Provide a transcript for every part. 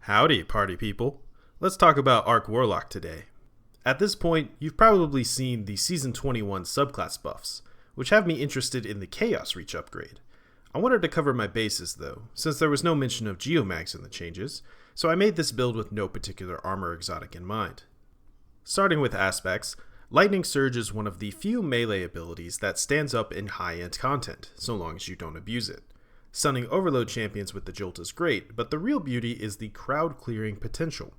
Howdy, party people. Let's talk about Arc Warlock today. At this point, you've probably seen the Season 21 subclass buffs, which have me interested in the Chaos Reach upgrade. I wanted to cover my bases though, since there was no mention of Geomags in the changes, so I made this build with no particular armor exotic in mind. Starting with aspects, Lightning Surge is one of the few melee abilities that stands up in high-end content, so long as you don't abuse it. Stunning overload champions with the Jolt is great, but the real beauty is the crowd clearing potential.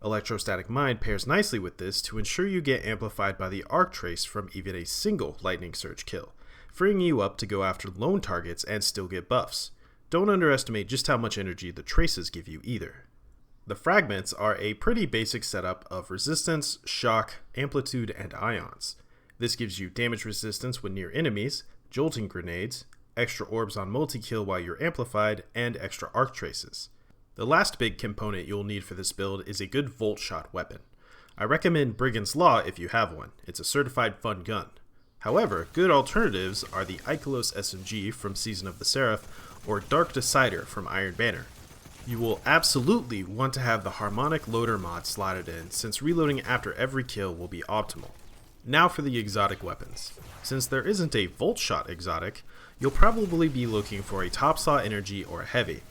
Electrostatic Mind pairs nicely with this to ensure you get amplified by the arc trace from even a single Lightning Surge kill, freeing you up to go after lone targets and still get buffs. Don't underestimate just how much energy the traces give you either. The fragments are a pretty basic setup of resistance, shock, amplitude, and ions. This gives you damage resistance when near enemies, jolting grenades, extra orbs on multi-kill while you're amplified, and extra arc traces. The last big component you'll need for this build is a good volt shot weapon. I recommend Brigand's Law if you have one. It's a certified fun gun. However, good alternatives are the Ikelos SMG from Season of the Seraph or Dark Decider from Iron Banner. You will absolutely want to have the Harmonic Loader mod slotted in, since reloading after every kill will be optimal. Now for the exotic weapons. Since there isn't a Volt Shot exotic, you'll probably be looking for a Top Saw Energy or a Heavy.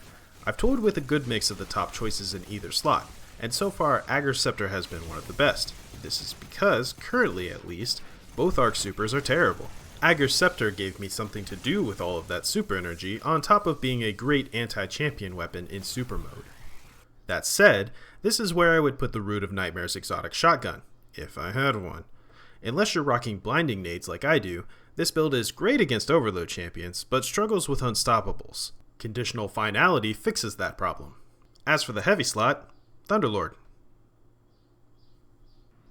I've toyed with a good mix of the top choices in either slot, and so far Agar Scepter has been one of the best. This is because, currently at least, both Arc Supers are terrible. Agar Scepter gave me something to do with all of that super energy, on top of being a great anti-champion weapon in super mode. That said, this is where I would put the Root of Nightmare's exotic shotgun, if I had one. Unless you're rocking blinding nades like I do, this build is great against overload champions, but struggles with unstoppables. Conditional Finality fixes that problem. As for the heavy slot, Thunderlord.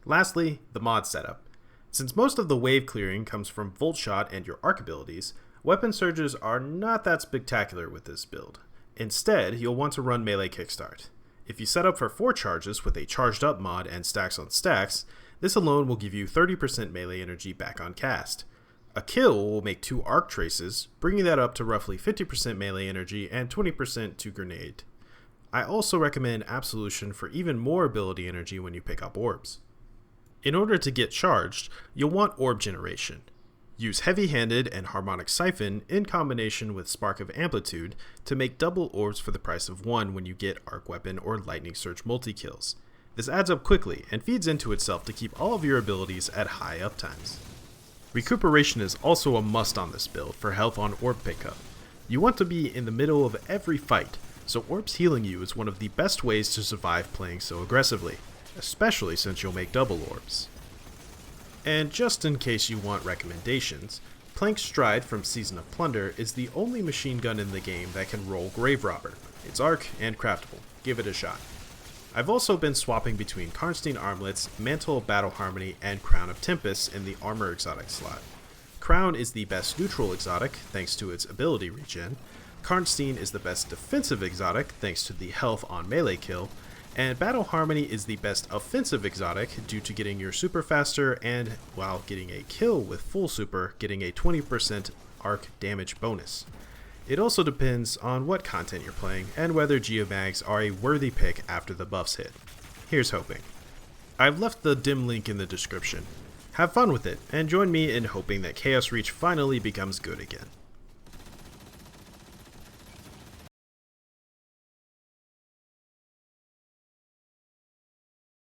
Lastly, the mod setup. Since most of the wave clearing comes from Volt Shot and your arc abilities, weapon surges are not that spectacular with this build. Instead, you'll want to run melee kickstart. If you set up for 4 charges with a charged up mod and stacks on stacks, this alone will give you 30% melee energy back on cast. A kill will make 2 arc traces, bringing that up to roughly 50% melee energy and 20% to grenade. I also recommend Absolution for even more ability energy when you pick up orbs. In order to get charged, you'll want orb generation. Use Heavy-Handed and Harmonic Siphon in combination with Spark of Amplitude to make double orbs for the price of 1 when you get Arc Weapon or Lightning Surge multi-kills. This adds up quickly and feeds into itself to keep all of your abilities at high uptimes. Recuperation is also a must on this build for health on orb pickup. You want to be in the middle of every fight, so orbs healing you is one of the best ways to survive playing so aggressively, especially since you'll make double orbs. And just in case you want recommendations, Plank Stride from Season of Plunder is the only machine gun in the game that can roll Grave Robber. It's arc and craftable. Give it a shot. I've also been swapping between Karnstein Armlets, Mantle of Battle Harmony, and Crown of Tempest in the Armor exotic slot. Crown is the best neutral exotic, thanks to its ability regen. Karnstein is the best defensive exotic, thanks to the health on melee kill. And Battle Harmony is the best offensive exotic due to getting your super faster and, while getting a kill with full super, getting a 20% arc damage bonus. It also depends on what content you're playing and whether Geomags are a worthy pick after the buffs hit. Here's hoping. I've left the dim link in the description. Have fun with it, and join me in hoping that Chaos Reach finally becomes good again.